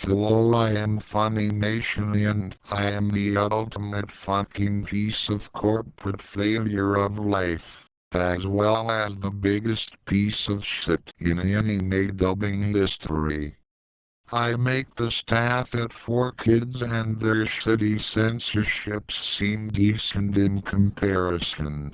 Hello, I am FUNimation and I am the ultimate fucking piece of corporate failure of life, as well as the biggest piece of shit in anime dubbing history. I make the staff at 4Kids and their shitty censorships seem decent in comparison.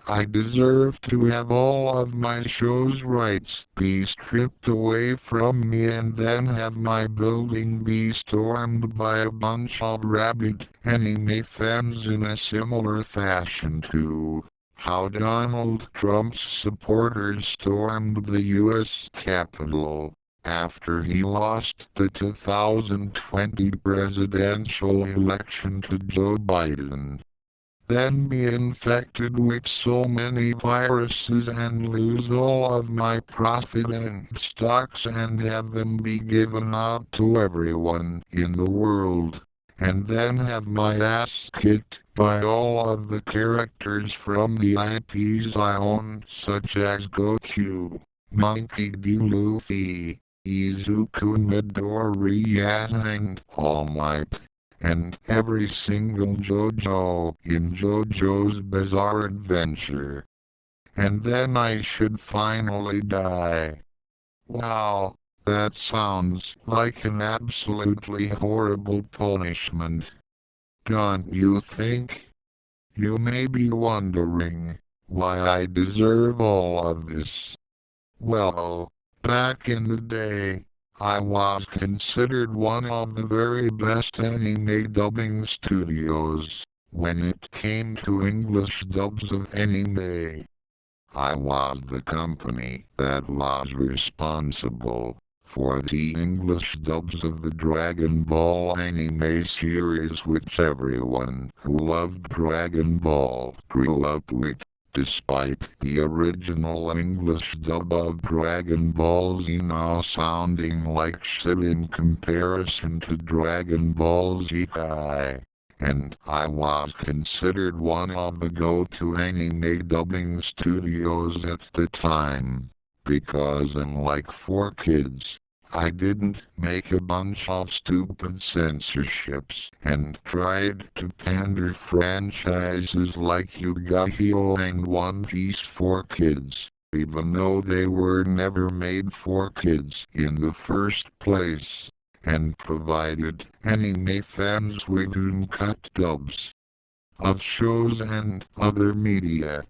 I deserve to have all of my show's rights be stripped away from me and then have my building be stormed by a bunch of rabid anime fans in a similar fashion to how Donald Trump's supporters stormed the U.S. Capitol after he lost the 2020 presidential election to Joe Biden. Then be infected with so many viruses and lose all of my profit and stocks and have them be given out to everyone in the world, and then have my ass kicked by all of the characters from the IPs I own, such as Goku, Monkey D. Luffy, Izuku Midoriya and All Might, and every single JoJo in JoJo's Bizarre Adventure. And then I should finally die. Wow, that sounds like an absolutely horrible punishment. Don't you think? You may be wondering why I deserve all of this. Well, back in the day, I was considered one of the very best anime dubbing studios when it came to English dubs of anime. I was the company that was responsible for the English dubs of the Dragon Ball anime series, which everyone who loved Dragon Ball grew up with. Despite the original English dub of Dragon Ball Z now sounding like shit in comparison to Dragon Ball Z Kai. And I was considered one of the go-to anime dubbing studios at the time, because unlike 4Kids, I didn't make a bunch of stupid censorships and tried to pander franchises like Yu-Gi-Oh! And One Piece for kids, even though they were never made for kids in the first place, and provided anime fans with uncut dubs of shows and other media.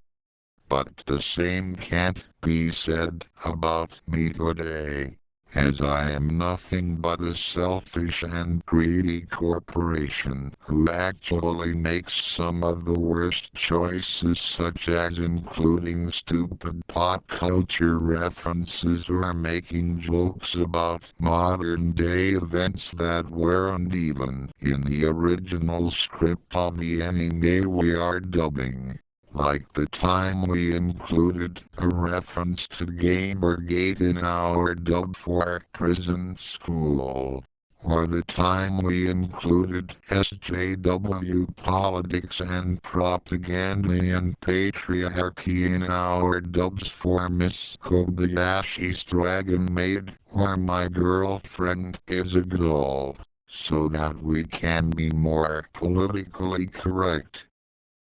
But the same can't be said about me today, as I am nothing but a selfish and greedy corporation who actually makes some of the worst choices, such as including stupid pop culture references or making jokes about modern day events that weren't even in the original script of the anime we are dubbing. Like the time we included a reference to Gamergate in our dub for Prison School, or the time we included SJW politics and propaganda and patriarchy in our dubs for Miss Kobayashi's Dragon Maid, or My Girlfriend is a Girl, so that we can be more politically correct.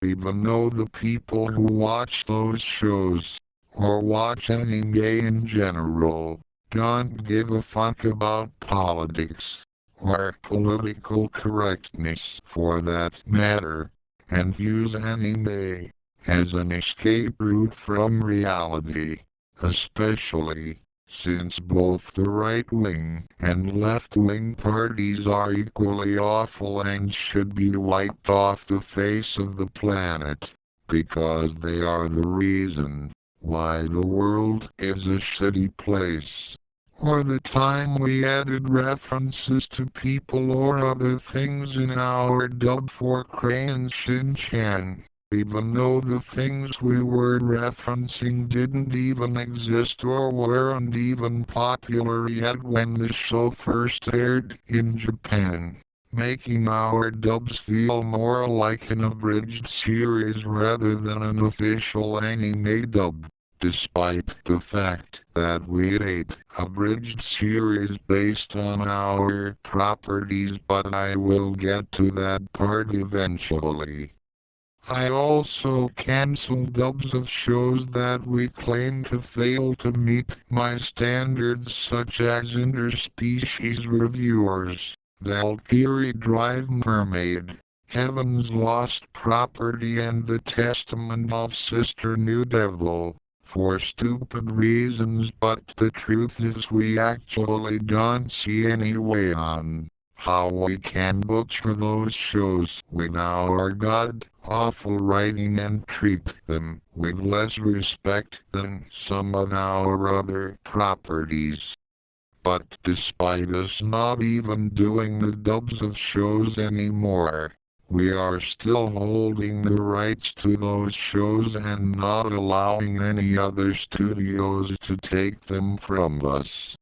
Even though the people who watch those shows, or watch anime in general, don't give a fuck about politics, or political correctness for that matter, and views anime as an escape route from reality, especially since both the right-wing and left-wing parties are equally awful and should be wiped off the face of the planet, because they are the reason why the world is a shitty place. Or the time we added references to people or other things in our dub for Crayon Shin-chan, even though the things we were referencing didn't even exist or weren't even popular yet when the show first aired in Japan, making our dubs feel more like an abridged series rather than an official anime dub. despite the fact that we made a abridged series based on our properties, but I will get to that part eventually. I also cancelled dubs of shows that we claim to fail to meet my standards, such as Interspecies Reviewers, Valkyrie Drive Mermaid, Heaven's Lost Property, and The Testament of Sister New Devil, for stupid reasons, but the truth is we actually don't see any way on how we can butcher those shows with our god-awful writing and treat them with less respect than some of our other properties. But despite us not even doing the dubs of shows anymore, we are still holding the rights to those shows and not allowing any other studios to take them from us.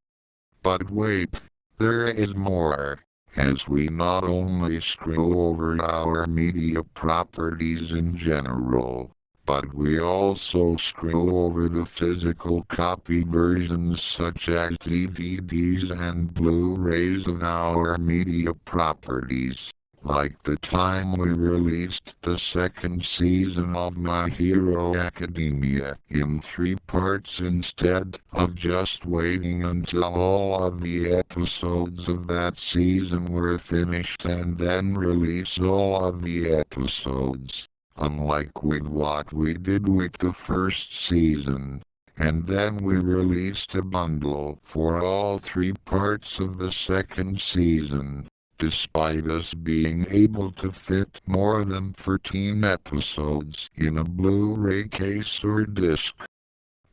But wait, there is more, as we not only screw over our media properties in general, but we also screw over the physical copy versions such as DVDs and Blu-rays of our media properties. Like the time we released the second season of My Hero Academia in 3 parts instead of just waiting until all of the episodes of that season were finished and then release all of the episodes, unlike with what we did with the first season. And then we released a bundle for all 3 parts of the second season, despite us being able to fit more than 13 episodes in a Blu-ray case or disc.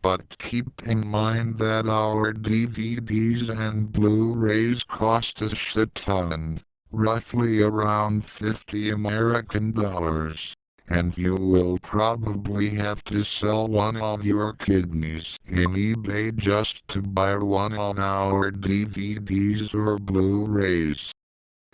But keep in mind that our DVDs and Blu-rays cost a shit ton, roughly around $50 American, and you will probably have to sell one of your kidneys in eBay just to buy one of our DVDs or Blu-rays.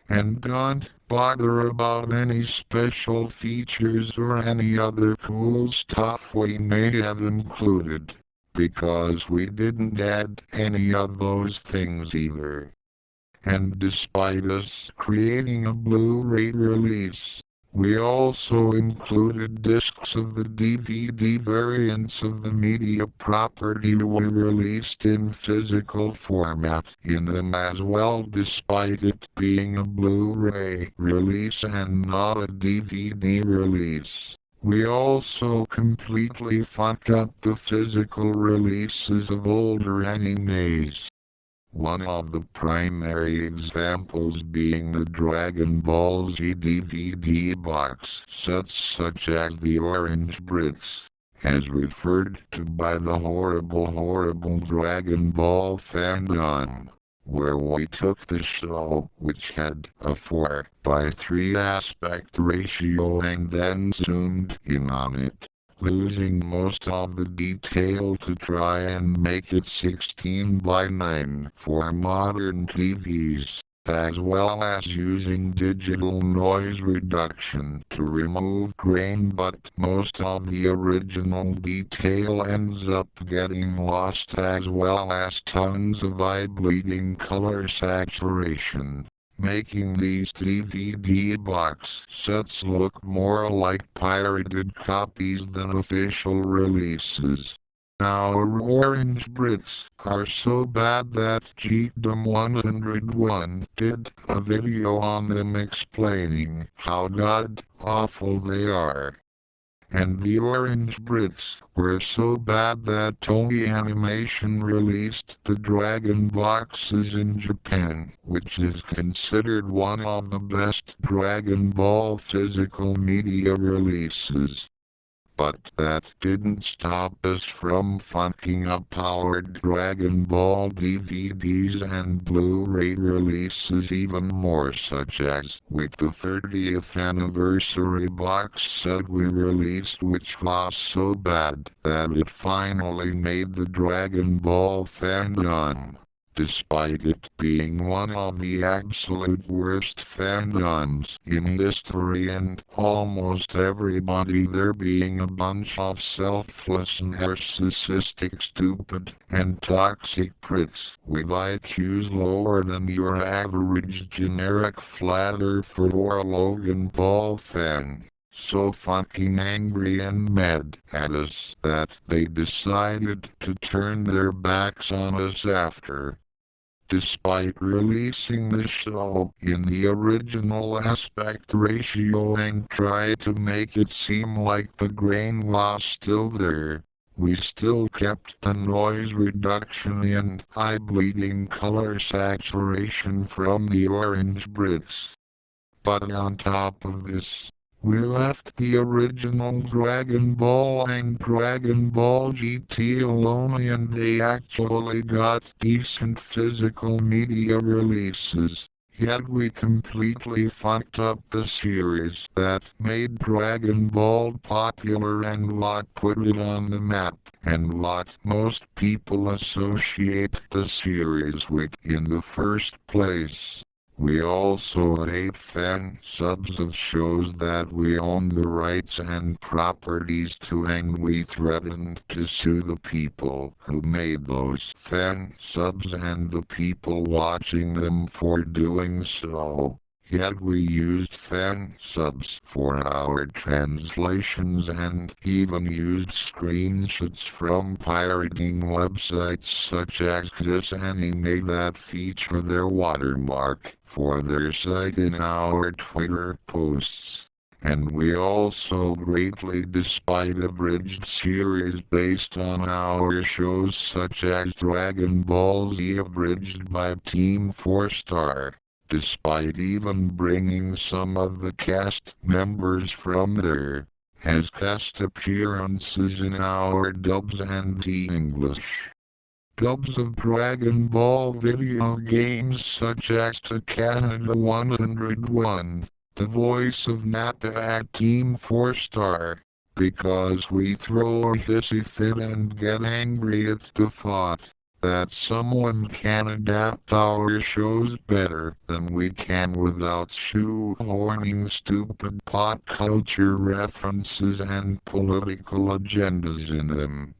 And don't bother about any special features or any other cool stuff we may have included, because we didn't add any of those things either. And despite us creating a Blu-ray release, we also included discs of the DVD variants of the media property we released in physical format in them as well, despite it being a Blu-ray release and not a DVD release. We also completely fuck up the physical releases of older animes. One of the primary examples being the Dragon Ball Z DVD box sets such as the Orange Bricks, as referred to by the horrible Dragon Ball fandom, where we took the show, which had a 4:3 aspect ratio, and then zoomed in on it, losing most of the detail to try and make it 16:9 for modern TVs, as well as using digital noise reduction to remove grain, but most of the original detail ends up getting lost, as well as tons of eye-bleeding color saturation, making these DVD box sets look more like pirated copies than official releases. Our Orange Bricks are so bad that Geekdom101 did a video on them explaining how god-awful they are. And the Orange Bricks were so bad that Toei Animation released the Dragon boxes in Japan, which is considered one of the best Dragon Ball physical media releases. But that didn't stop us from fucking up our Dragon Ball DVDs and Blu-ray releases even more, such as with the 30th anniversary box set we released, which was so bad that it finally made the Dragon Ball fandom, Despite it being one of the absolute worst fandoms in history and almost everybody there being a bunch of selfless, narcissistic, stupid, and toxic pricks with IQs lower than your average generic flat earther or Logan Paul fan. So fucking angry and mad at us that they decided to turn their backs on us after. Despite releasing the show in the original aspect ratio and try to make it seem like the grain was still there, we still kept the noise reduction and eye-bleeding color saturation from the orange bricks. But on top of this, we left the original Dragon Ball and Dragon Ball GT alone and they actually got decent physical media releases. Yet we completely fucked up the series that made Dragon Ball popular and what put it on the map and what most people associate the series with in the first place. We also ate fan subs of shows that we own the rights and properties to, and we threatened to sue the people who made those fan subs and the people watching them for doing so. Yet we used fan subs for our translations and even used screenshots from pirating websites such as This Anime that feature their watermark for their site in our Twitter posts. And we also greatly despite abridged series based on our shows such as Dragon Ball Z abridged by Team 4-Star. Despite even bringing some of the cast members from there as guest appearances in our dubs and the English dubs of Dragon Ball video games such as to Canada 101, the voice of Nappa at Team 4-Star, because we throw a hissy fit and get angry at the thought that someone can adapt our shows better than we can without shoehorning stupid pop culture references and political agendas in them.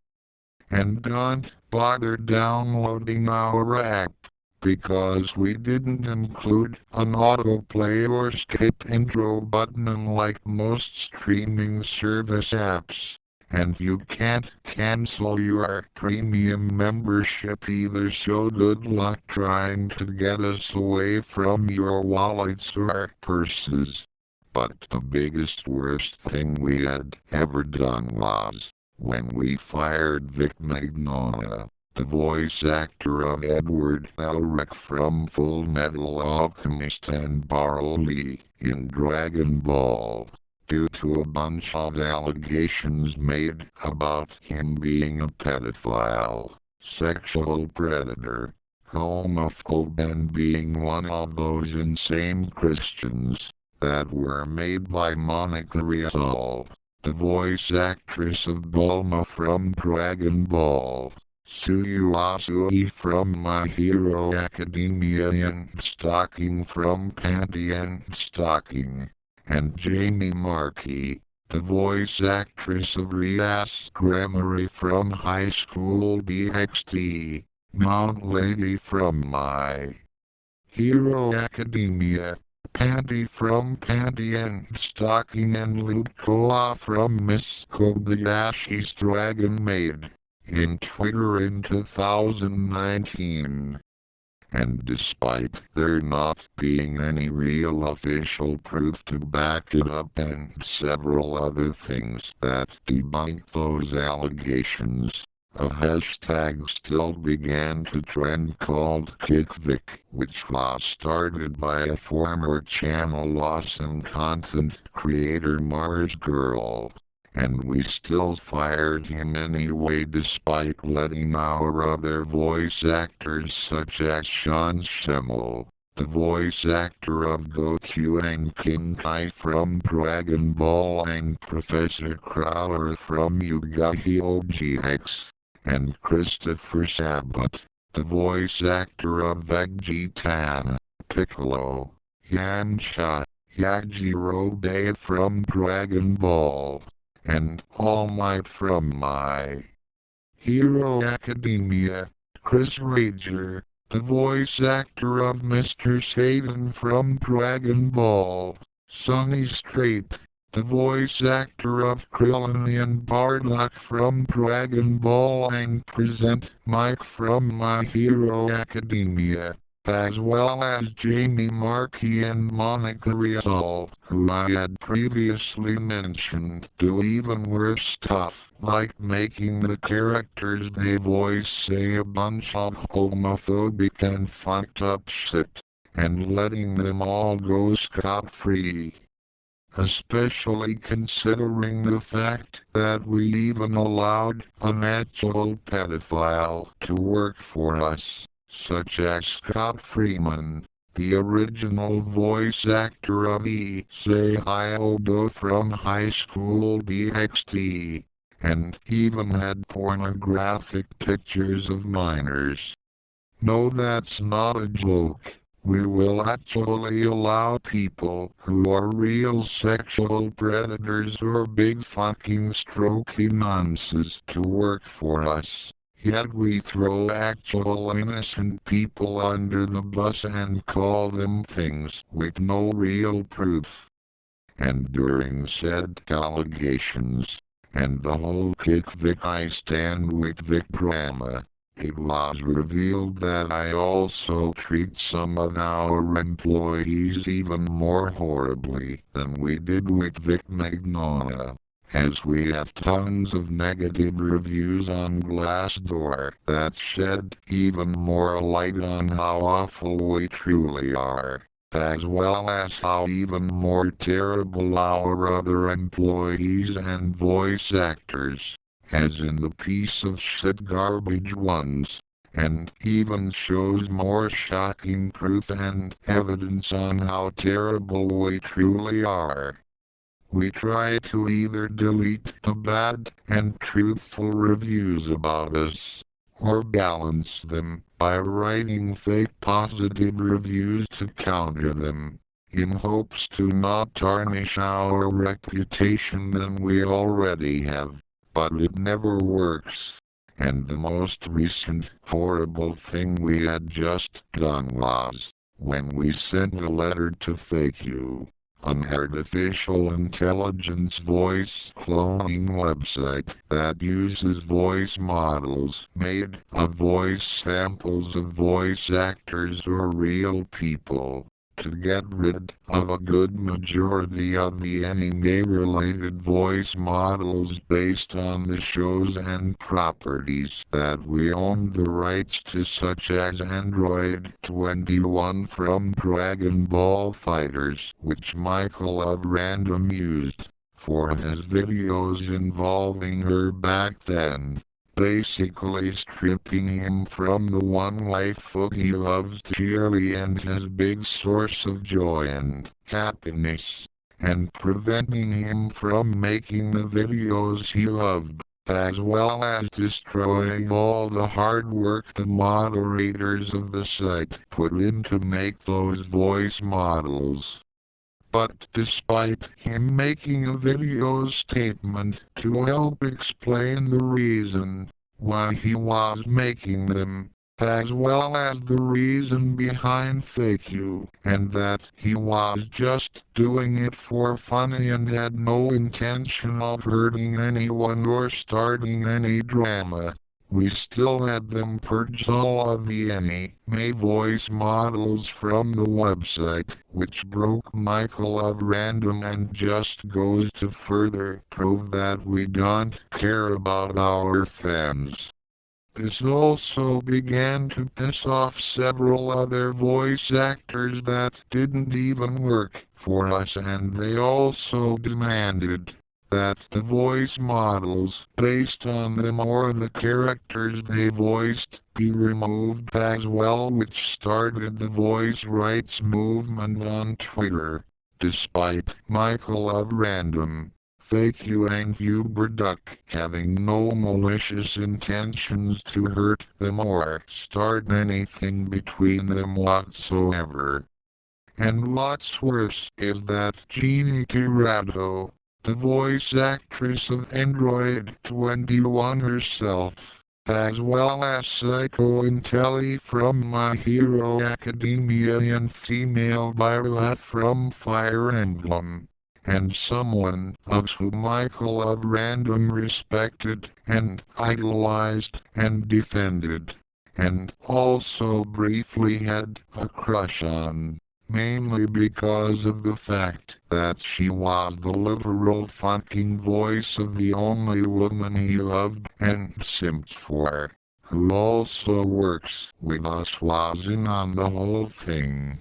And don't bother downloading our app, because we didn't include an autoplay or skip intro button unlike most streaming service apps. And you can't cancel your premium membership either, so good luck trying to get us away from your wallets or purses. But the biggest worst thing we had ever done was when we fired Vic Mignogna, the voice actor of Edward Elric from Full Metal Alchemist and Broly in Dragon Ball, due to a bunch of allegations made about him being a pedophile, sexual predator, homophobe and being one of those insane Christians that were made by Monica Rial, the voice actress of Bulma from Dragon Ball, Tsuyu Asui from My Hero Academia and Stocking from Panty and Stocking, and Jamie Markey, the voice actress of Rias Gremory from High School DxD, Mount Lady from My Hero Academia, Panty from Panty and Stocking, and Luke Koa from Miss Code the Ashes Dragon Maid in Twitter in 2019. And despite there not being any real official proof to back it up and several other things that debunk those allegations, a hashtag still began to trend called KickVic, which was started by a former channel loss and content creator Mars Girl. And we still fired him anyway despite letting our other voice actors such as Sean Schemmel, the voice actor of Goku and King Kai from Dragon Ball and Professor Crowler from Yu-Gi-Oh! GX, and Christopher Sabat, the voice actor of Vegeta, Piccolo, Yamcha, Yajirobe from Dragon Ball, and All Might from My Hero Academia, Chris Rager, the voice actor of Mr. Satan from Dragon Ball, Sonny Strait, the voice actor of Krillin and Bardock from Dragon Ball, and present Mike from My Hero Academia, as well as Jamie Markey and Monica Rial, who I had previously mentioned, do even worse stuff, like making the characters they voice say a bunch of homophobic and fucked up shit, and letting them all go scot-free. Especially considering the fact that we even allowed an actual pedophile to work for us, such as Scott Freeman, the original voice actor of Issei Hyodo from High School DxD, and even had pornographic pictures of minors. No, that's not a joke. We will actually allow people who are real sexual predators or big fucking strokey nonces to work for us. Yet we throw actual innocent people under the bus and call them things with no real proof. And during said allegations, and the whole Kick Vic I Stand with Vic drama, it was revealed that I also treat some of our employees even more horribly than we did with Vic Magnona, as we have tons of negative reviews on Glassdoor that shed even more light on how awful we truly are, as well as how even more terrible our other employees and voice actors, as in the piece of shit garbage ones, and even shows more shocking proof and evidence on how terrible we truly are. We try to either delete the bad and truthful reviews about us, or balance them by writing fake positive reviews to counter them, in hopes to not tarnish our reputation than we already have. But it never works. And the most recent horrible thing we had just done was when we sent a letter to FakeYou, an artificial intelligence voice cloning website that uses voice models made of voice samples of voice actors or real people, to get rid of a good majority of the anime-related voice models based on the shows and properties that we own the rights to, such as Android 21 from Dragon Ball FighterZ, which Michael of Random used for his videos involving her back then, basically stripping him from the one waifu he loves dearly and his big source of joy and happiness, and preventing him from making the videos he loved, as well as destroying all the hard work the moderators of the site put in to make those voice models. But despite him making a video statement to help explain the reason why he was making them, as well as the reason behind FakeYou, and that he was just doing it for fun and had no intention of hurting anyone or starting any drama, we still had them purge all of the anime voice models from the website, which broke Michael of Random and just goes to further prove that we don't care about our fans. This also began to piss off several other voice actors that didn't even work for us, and they also demanded that the voice models based on them or the characters they voiced be removed as well, which started the voice rights movement on Twitter, despite Michael of Random FakeYou and Uberduck, having no malicious intentions to hurt them or start anything between them whatsoever. And what's worse is that Jeannie Tirado, the voice actress of Android 21 herself, as well as Psycho Intelli from My Hero Academia and female Violet from Fire Emblem, and someone else who Michael of Random respected and idolized and defended, and also briefly had a crush on. Mainly because of the fact that she was the literal fucking voice of the only woman he loved and simped for, who also works with us was in on the whole thing.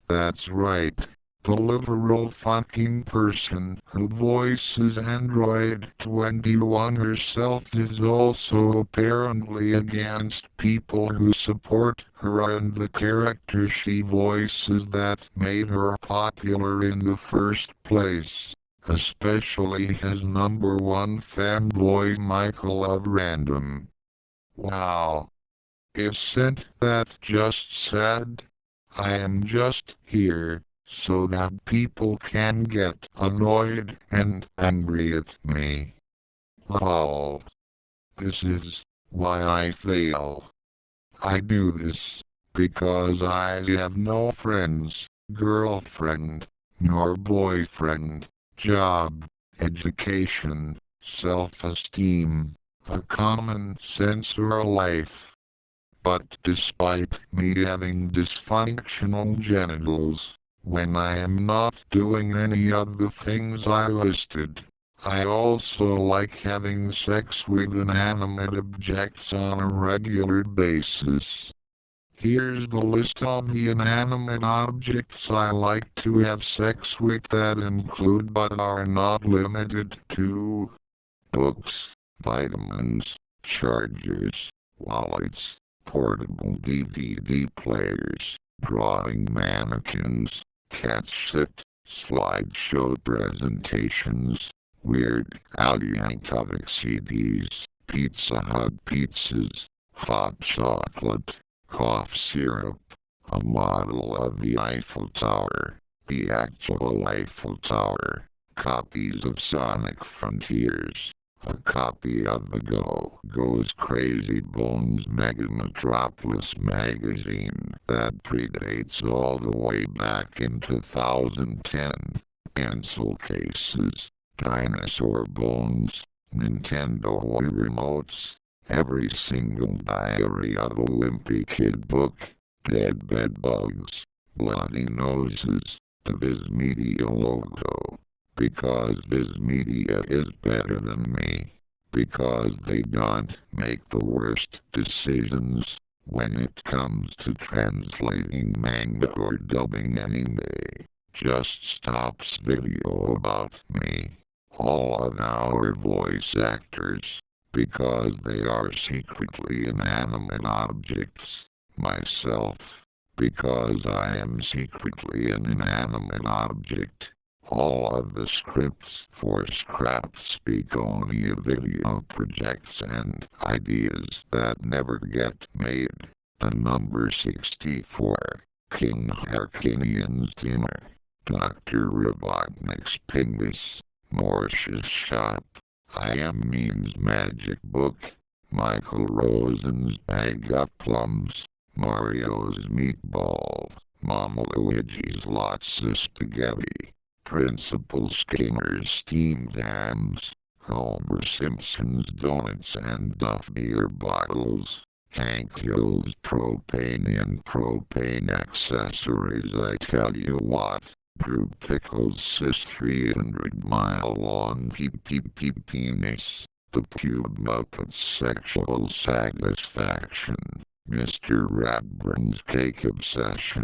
That's right. The literal fucking person who voices Android 21 herself is also apparently against people who support her and the character she voices that made her popular in the first place, especially his number one fanboy Michael of Random. Wow. Isn't that just sad? I am just here so that people can get annoyed and angry at me. Lol. This is why I fail. I do this because I have no friends, girlfriend, nor boyfriend, job, education, self-esteem, a common sense or a life. But despite me having dysfunctional genitals, when I am not doing any of the things I listed, I also like having sex with inanimate objects on a regular basis. Here's the list of the inanimate objects I like to have sex with that include but are not limited to books, vitamins, chargers, wallets, portable DVD players, drawing mannequins, cat shit, slideshow presentations, Weird Al Yankovic CDs, Pizza Hut pizzas, hot chocolate, cough syrup, a model of the Eiffel Tower, the actual Eiffel Tower, copies of Sonic Frontiers, a copy of the Goes Crazy Bones Mega Metropolis magazine that predates all the way back in 2010, pencil cases, dinosaur bones, Nintendo Wii remotes, every single Diary of a Wimpy Kid book, dead bed bugs, bloody noses, the Viz Media logo. Because Viz Media is better than me. Because they don't make the worst decisions when it comes to translating manga or dubbing anime. Just stops video about me. All of our voice actors. Because they are secretly inanimate objects. Myself. Because I am secretly an inanimate object. All of the scripts for Scrap speak only of video projects and ideas that never get made. The number 64, King Harkinian's Dinner, Dr. Robotnik's Pingus, Morse's Shop, I Am Means Magic Book, Michael Rosen's Bag of Plums, Mario's Meatball, Mama Luigi's Lots of Spaghetti, Principal Skinner's Steamed Hams, Homer Simpson's Donuts and Duff Beer Bottles, Hank Hill's Propane and Propane Accessories. I tell you what, Drew Pickles' 300-mile-long PPP penis, the Pube Muppet's Sexual Satisfaction, Mr. Radburn's Cake Obsession,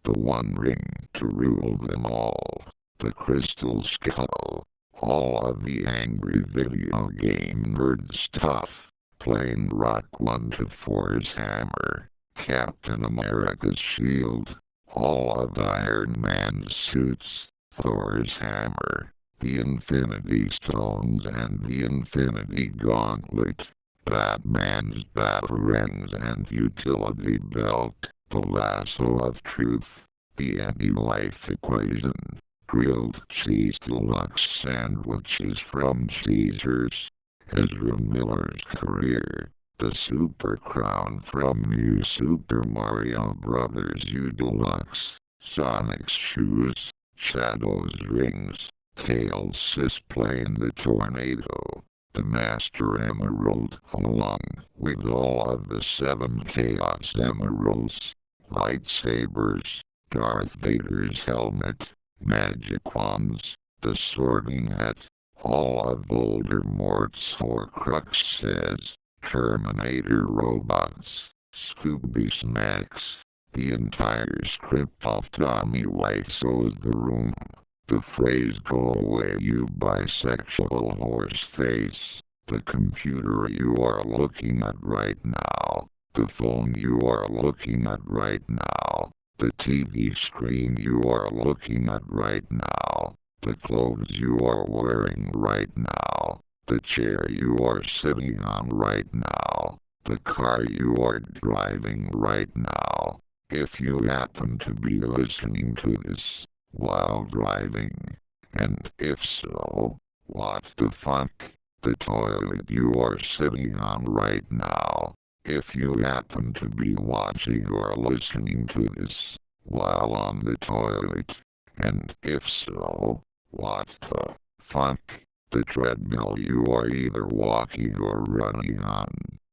the One Ring to Rule Them All, the Crystal Skull, all of the angry video game nerd stuff, Plain Rock 1 to 4's Hammer, Captain America's Shield, all of Iron Man's suits, Thor's hammer, the Infinity Stones and the Infinity Gauntlet, Batman's Batarangs and Utility Belt, the Lasso of Truth, the Anti-Life Equation, Grilled Cheese Deluxe Sandwiches from Caesars, Ezra Miller's Career, the Super Crown from New Super Mario Bros. U Deluxe, Sonic's Shoes, Shadow's Rings, Tails' Sisplane the Tornado, the Master Emerald, along with all of the 7 Chaos Emeralds, lightsabers, Darth Vader's helmet, magic wands, the Sorting Hat, all of Voldemort's Horcruxes, Terminator robots, Scooby Snacks, the entire script of Tommy Wiseau's The Room, the phrase "Go away you bisexual horseface," the computer you are looking at right now, the phone you are looking at right now, the TV screen you are looking at right now, the clothes you are wearing right now, the chair you are sitting on right now, the car you are driving right now. If you happen to be listening to this while driving, and if so, what the fuck? The toilet you are sitting on right now. If you happen to be watching or listening to this while on the toilet, and if so, what the fuck? The treadmill you are either walking or running on,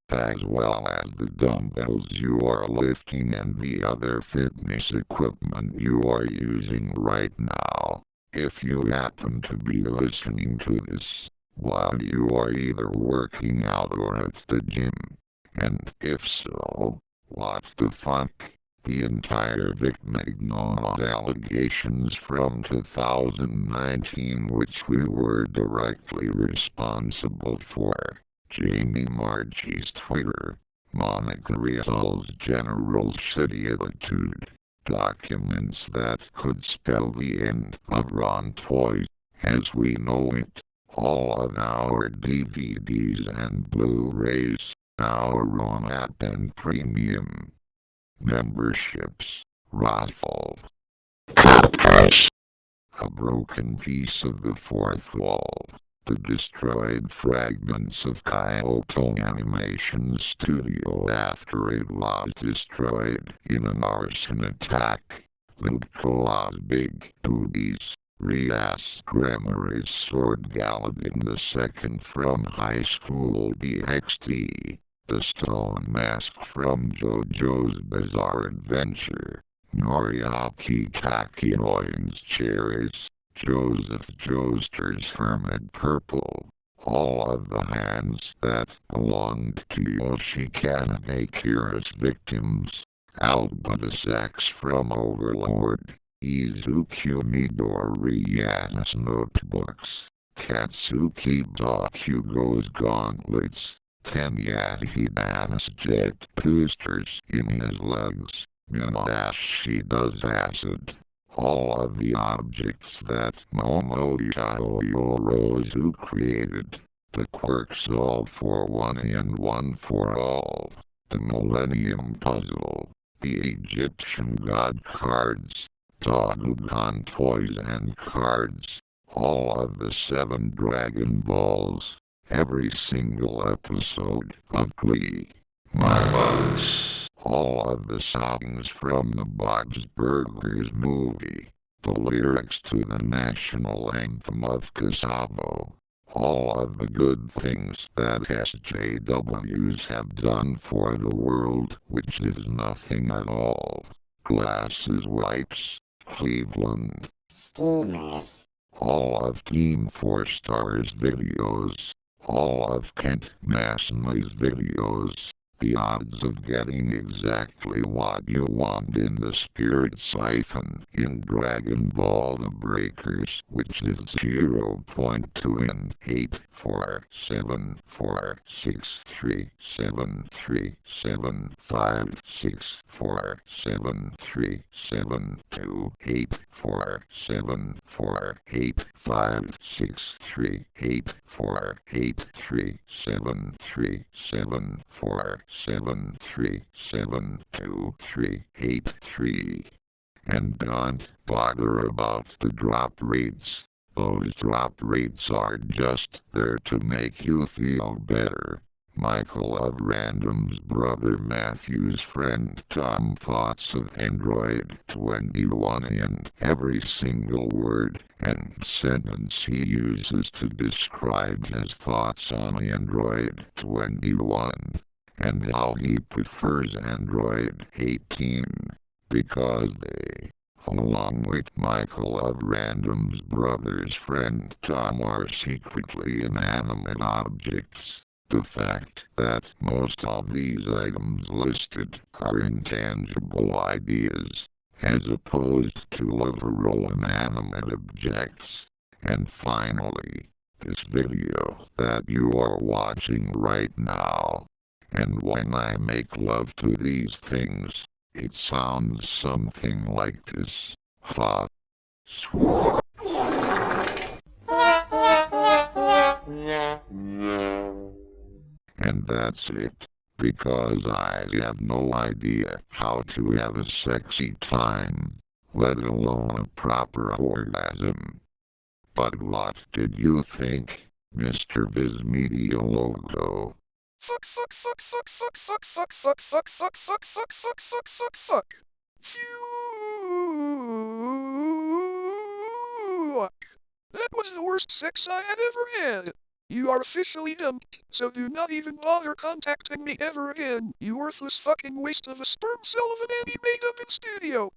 as well as the dumbbells you are lifting and the other fitness equipment you are using right now. If you happen to be listening to this while you are either working out or at the gym, and if so, what the fuck? The entire Vic McDonald allegations from 2019 which we were directly responsible for, Jamie Marchi's Twitter, Monica Rial's general shitty attitude, documents that could spell the end of Ron Toys as we know it, all of our DVDs and Blu-rays, our own app and premium memberships, raffle, a broken piece of the fourth wall, the destroyed fragments of Kyoto Animation Studio after it was destroyed in an arson attack, Lubko's big boobies, Rias Grammari's Sword Galadin II from High School DxD, the stone mask from JoJo's Bizarre Adventure, Noriaki Kakyoin's Cherries, Joseph Joester's Hermit Purple, all of the hands that belonged to Yoshikage Kira's victims, Albutus X from Overlord, Izuku Midoriya's notebooks, Katsuki Bakugo's gauntlets, Tenya Hidana's jet boosters in his legs, Minashida's acid, all of the objects that Momotaro Yorozu created, the quirks all for one and one for all, the Millennium Puzzle, the Egyptian God cards, Togugan toys and cards, all of the 7 Dragon Balls, every single episode of Glee, my bugs, all of the songs from the Bob's Burgers movie, the lyrics to the national anthem of Kosovo, all of the good things that SJWs have done for the world, which is nothing at all. Glasses Wipes, Cleveland, Steamers, all of Team 4 Stars videos, all of Kent Masney's videos, The odds of getting exactly what you want in the Spirit Siphon in Dragon Ball The Breakers, which is 0.2 in 8, 4, 7, 4, 6, 3, 7, 3, 7, 5, 6, 4, 7, 3, 7, 2, 8, 4, 7, 4, 8, 5, 6, 3, 8, 4, 8, 3, 7, 3, 7, 4, 7, 3, 7, 2, 3, 8, 3. And don't bother about the drop rates. Those drop rates are just there to make you feel better. Michael of Random's brother Matthew's friend Tom thoughts of Android 21 in every single word and sentence he uses to describe his thoughts on Android 21, and how he prefers Android 18, because they, along with Michael of Random's brother's friend Tom, are secretly inanimate objects. The fact that most of these items listed are intangible ideas, as opposed to literal inanimate objects. And finally, this video that you are watching right now. And when I make love to these things, it sounds something like this. Fa. Swat. And that's it, because I have no idea how to have a sexy time, let alone a proper orgasm. But what did you think, Mr. Viz Media Logo? Suck, suck, suck, suck, suck, suck, suck, suck, suck, suck, suck, suck, suck, suck, suck, suck. Fuck. That was the worst sex I had ever had. You are officially dumped, so do not even bother contacting me ever again, you worthless fucking waste of a sperm cell of an Andy made up in studio.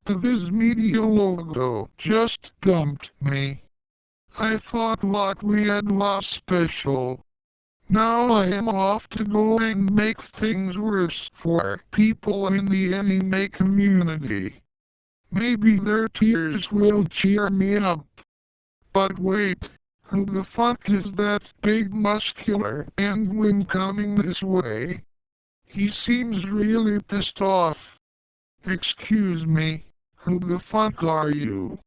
The Viz Media Logo just dumped me. I thought what we had was special. Now I am off to go and make things worse for people in the anime community. Maybe their tears will cheer me up. But wait, who the fuck is that big muscular penguin coming this way? He seems really pissed off. Excuse me, who the fuck are you?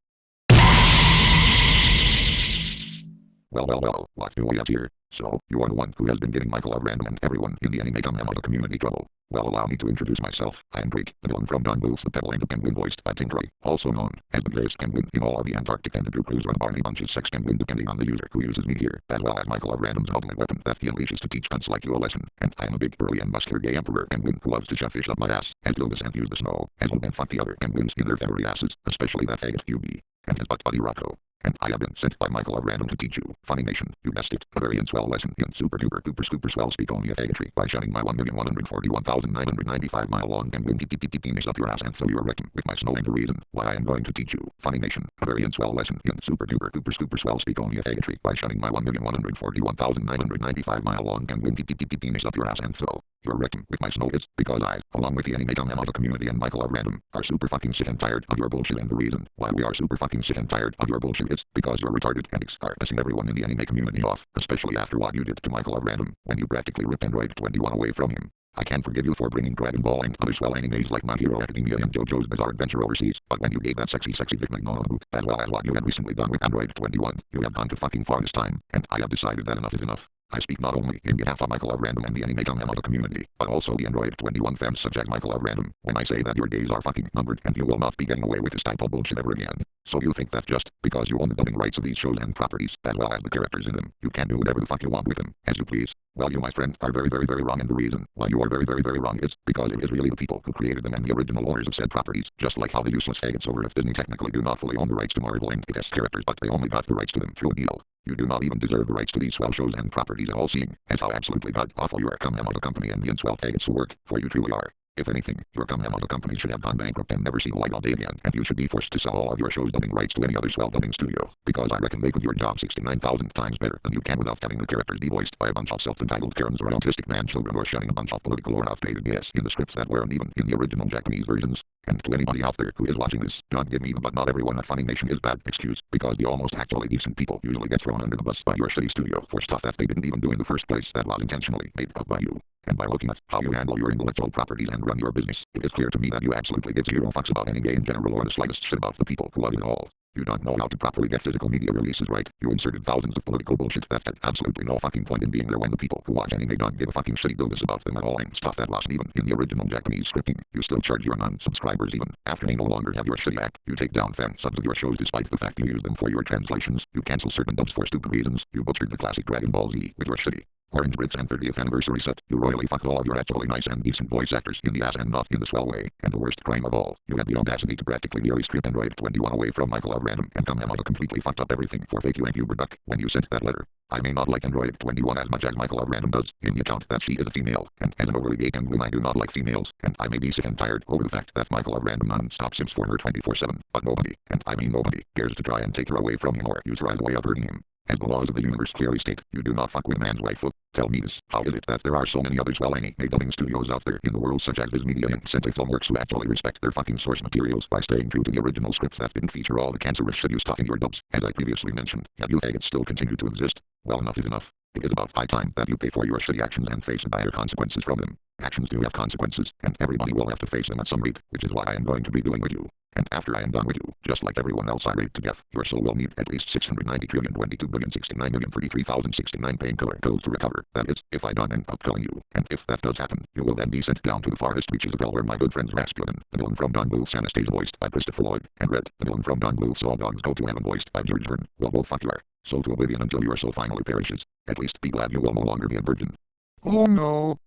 Well, what do we have here? So, you are the one who has been giving Michael of Random and everyone in the anime community trouble. Well, allow me to introduce myself. I am Drake, the villain from Don Bluth's The PWN'ed Penguin, voiced by Tim Curry, also known as the gayest penguin in all of the Antarctic, and the Drew Crews run Barney Bunch's sex penguin depending on the user who uses me here, as well as Michael of Random's ultimate weapon that he unleashes to teach cunts like you a lesson. And I am a big, burly, and muscular gay emperor penguin who loves to shove fish up my ass, as Dildas and use the snow, as well and fuck the other penguins in their fairy asses, especially that faggot QB, and his butt buddy Rocco. And I have been sent by Michael of Random to teach you, FUNimation, you guessed it, a very swell lesson in super duper duper scooper swell speakonia faggotry by shoving my 1,141,995 mile long penguin penis up your ass and fill your rectum with my snow, and the reason why I am going to teach you, FUNimation, a very swell lesson in super duper duper scooper swell speakonia faggotry by shoving my 1,141,995 mile long penguin penis up your ass and fill your rectum with my snow is because I, along with the anime community and Michael of Random, are super fucking sick and tired of your bullshit, and the reason why we are super fucking sick and tired of your bullshit is because you're retarded and are pissing everyone in the anime community off, especially after what you did to Michael of Random when you practically ripped Android 21 away from him. I can forgive you for bringing Dragon Ball and other swell animes like My Hero Academia and JoJo's Bizarre Adventure overseas, but when you gave that sexy Vic McNaughton, as well as what you had recently done with Android 21, you have gone too fucking far this time, and I have decided that enough is enough. I speak not only in behalf of Michael of Random and the anime community, but also the Android 21 fans such as Michael of Random, when I say that your days are fucking numbered and you will not be getting away with this type of bullshit ever again. So you think that just because you own the dubbing rights of these shows and properties, as well as the characters in them, you can do whatever the fuck you want with them, as you please? Well, you, my friend, are very wrong, and the reason why you are very wrong is because it is really the people who created them and the original owners of said properties, just like how the useless faggots over at Disney technically do not fully own the rights to Marvel and its characters, but they only got the rights to them through a deal. You do not even deserve the rights to these swell shows and properties at all, seeing as how absolutely god awful you are, come out of the company and the swell faggots who work for you truly are. If anything, your the company should have gone bankrupt and never seen the light of day again, and you should be forced to sell all of your show's dubbing rights to any other swell dubbing studio, because I reckon they could do your job 69,000 times better than you can without having the characters be voiced by a bunch of self-entitled Karens or autistic man-children or shouting a bunch of political or outdated gas in the scripts that weren't even in the original Japanese versions. And to anybody out there who is watching this, don't give me the "but not everyone at FUNimation is bad" excuse, because the almost actually decent people usually get thrown under the bus by your shitty studio for stuff that they didn't even do in the first place that was intentionally made up by you. And by looking at how you handle your intellectual properties and run your business, it is clear to me that you absolutely give zero fucks about any game in general or the slightest shit about the people who love it all. You don't know how to properly get physical media releases right. You inserted thousands of political bullshit that had absolutely no fucking point in being there when the people who watch anime don't give a fucking shitty business about them at all, and stuff that wasn't even in the original Japanese scripting. You still charge your non-subscribers even after they no longer have your shitty app. You take down fan subs of your shows despite the fact you use them for your translations. You cancel certain dubs for stupid reasons. You butchered the classic Dragon Ball Z with your shitty Orange Bricks and 30th anniversary set. You royally fucked all of your actually nice and decent voice actors in the ass and not in the swell way. And the worst crime of all, you had the audacity to practically nearly strip Android 21 away from Michael at random and come out completely fucked up everything for FakeYou and Duck when you sent that letter. I may not like Android 21 as much as Michael at random does, in the account that she is a female, and as an overly gay and I do not like females, and I may be sick and tired over the fact that Michael at random non-stop simps for her 24/7, but nobody, and I mean nobody, dares to try and take her away from him or use her as a way of hurting him. As the laws of the universe clearly state, you do not fuck with a man's waifu. Tell me this, how is it that there are so many other swell anime dubbing studios out there in the world such as Viz Media and Sentai Filmworks who actually respect their fucking source materials by staying true to the original scripts that didn't feature all the cancerous shit you stuff in your dubs, as I previously mentioned, yet you faggots still continue to exist? Well, enough is enough. It is about high time that you pay for your shitty actions and face the dire consequences from them. Actions do have consequences, and everybody will have to face them at some rate, which is what I am going to be doing with you. And after I am done with you, just like everyone else I rate to death, your soul will need at least 690,022,069,033,069 painkiller pills to recover. That is, if I don't end up killing you. And if that does happen, you will then be sent down to the farthest reaches of hell where my good friends Rasputin, the villain from Don Bluth's Anastasia voiced by Christopher Lloyd, and Red, the villain from Don Bluth's All Dogs Go to Heaven voiced by George Verne, will both fuck your soul to oblivion until your soul finally perishes. At least be glad you will no longer be a virgin. Oh no.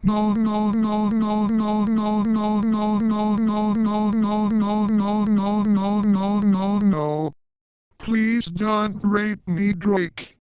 No no no no no no no no no no no no no no no no no no. Please don't rape me, Drake.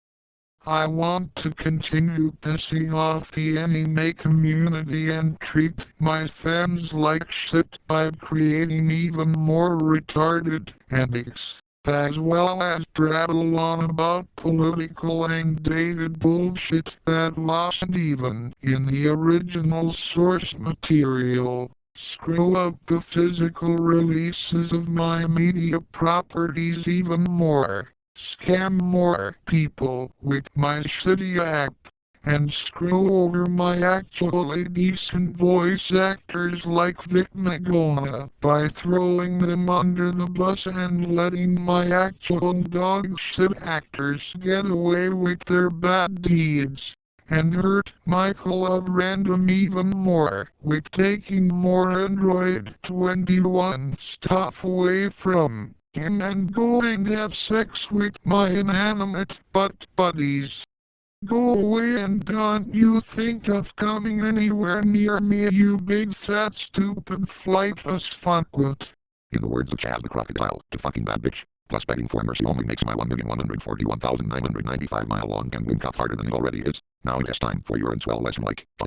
I want to continue pissing off the anime community and treat my fans like shit by creating even more retarded antics, as well as prattle on about political and dated bullshit that wasn't even in the original source material. Screw up the physical releases of my media properties even more. Scam more people with my shitty app. And screw over my actually decent voice actors like Vic Magona by throwing them under the bus and letting my actual dog shit actors get away with their bad deeds. And hurt Michael at random even more with taking more Android 21 stuff away from him and going to have sex with my inanimate butt buddies. Go away and don't you think of coming anywhere near me, you big fat stupid flightless fuckwit. In the words of Chaz the Crocodile, to fucking bad bitch. Plus begging for mercy only makes my 1,141,995 mile long and wing cup harder than it already is. Now it is time for your swell lesson like. I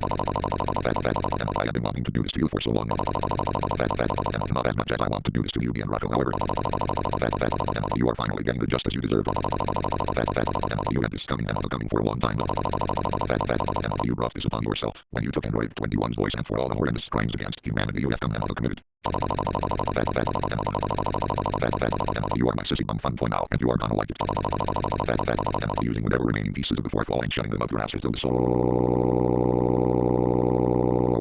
have been wanting to do this to you for so long. Not as much as I want to do this to you, Rocco, however. You are finally getting the justice you deserve. You had this coming for a long time. You brought this upon yourself when you took Android 21's voice and for all the horrendous crimes against humanity you have committed. You are my sissy bum fun toy now, and you are gonna like it. Using whatever remaining pieces of the fourth wall and shutting them up your asses till the soul.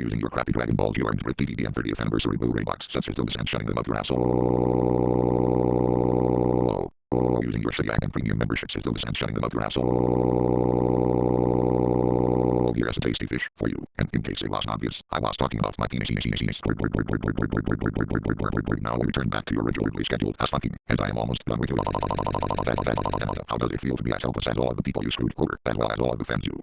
Using your crappy Dragon Ball Z Orange Brick DVD and 30th anniversary Blu-ray box sets till this and shutting them up your asshole. Using your shitty app and premium memberships till this and shutting them up your asshole. Here's a tasty fish for you, and in case it wasn't obvious, I was talking about my penis. Now we return back to your regularly scheduled ass fucking, and I am almost done with you. How does it feel to be as helpless as all of the people you screwed over, as well as all of the fans you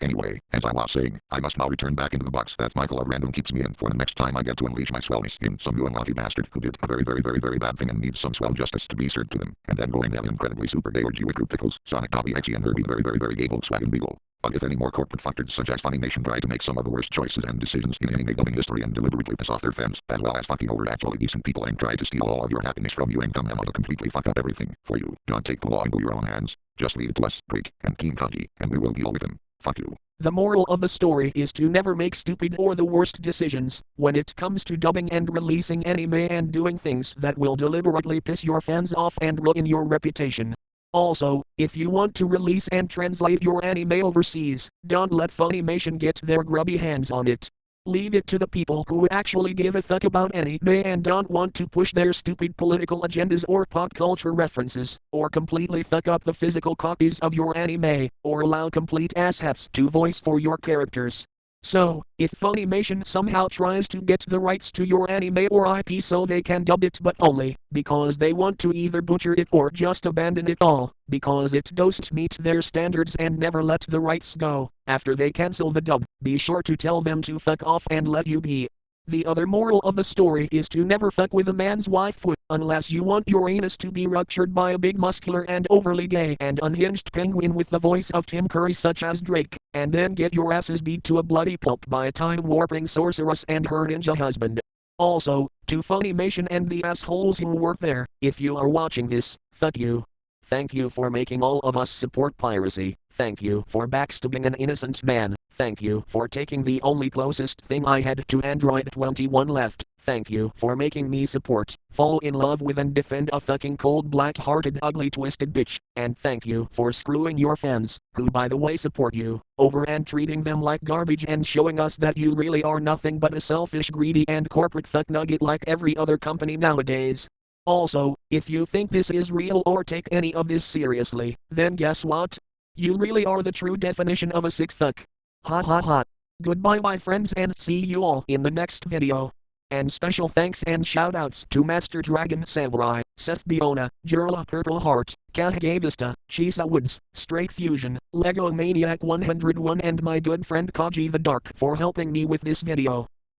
Anyway, as I was saying, I must now return back into the box that Michael at random keeps me in for the next time I get to unleash my swellness in some new unlucky bastard who did a very bad thing and needs some swell justice to be served to them, and then going down incredibly super gay orgy with group pickles, Sonic Dobby Hexy and Herbie very gay Volkswagen Beetle. But if any more corporate fucktards such as FUNimation try to make some of the worst choices and decisions in anime dubbing history and deliberately piss off their fans, as well as fucking over actually decent people and try to steal all of your happiness from you and come out to completely fuck up everything for you, don't take the law into your own hands. Just leave it to us, Drake, and Team Kaji, and we will deal with them. Fuck you. The moral of the story is to never make stupid or the worst decisions when it comes to dubbing and releasing anime and doing things that will deliberately piss your fans off and ruin your reputation. Also, if you want to release and translate your anime overseas, don't let FUNimation get their grubby hands on it. Leave it to the people who actually give a fuck about anime and don't want to push their stupid political agendas or pop culture references, or completely fuck up the physical copies of your anime, or allow complete asshats to voice for your characters. So, if FUNimation somehow tries to get the rights to your anime or IP so they can dub it but only because they want to either butcher it or just abandon it all, because it doesn't meet their standards and never let the rights go, after they cancel the dub, be sure to tell them to fuck off and let you be. The other moral of the story is to never fuck with a man's wife unless you want your anus to be ruptured by a big muscular and overly gay and unhinged penguin with the voice of Tim Curry such as Drake, and then get your asses beat to a bloody pulp by a time-warping sorceress and her ninja husband. Also, to FUNimation and the assholes who work there, if you are watching this, fuck you. Thank you for making all of us support piracy. Thank you for backstabbing an innocent man. Thank you for taking the only closest thing I had to Android 21 left. Thank you for making me support, fall in love with and defend a fucking cold black-hearted ugly twisted bitch. And thank you for screwing your fans, who by the way support you, over and treating them like garbage and showing us that you really are nothing but a selfish greedy and corporate fuck nugget like every other company nowadays. Also, if you think this is real or take any of this seriously, then guess what? You really are the true definition of a sick fuck. Ha ha ha. Goodbye my friends and see you all in the next video. And special thanks and shoutouts to Master Dragon Samurai, Seth Biona, Jirla Purple Heart, Kahage Vista, Chisa Woods, Straight Fusion, Lego Maniac 101 and my good friend Kaji the Dark for helping me with this video.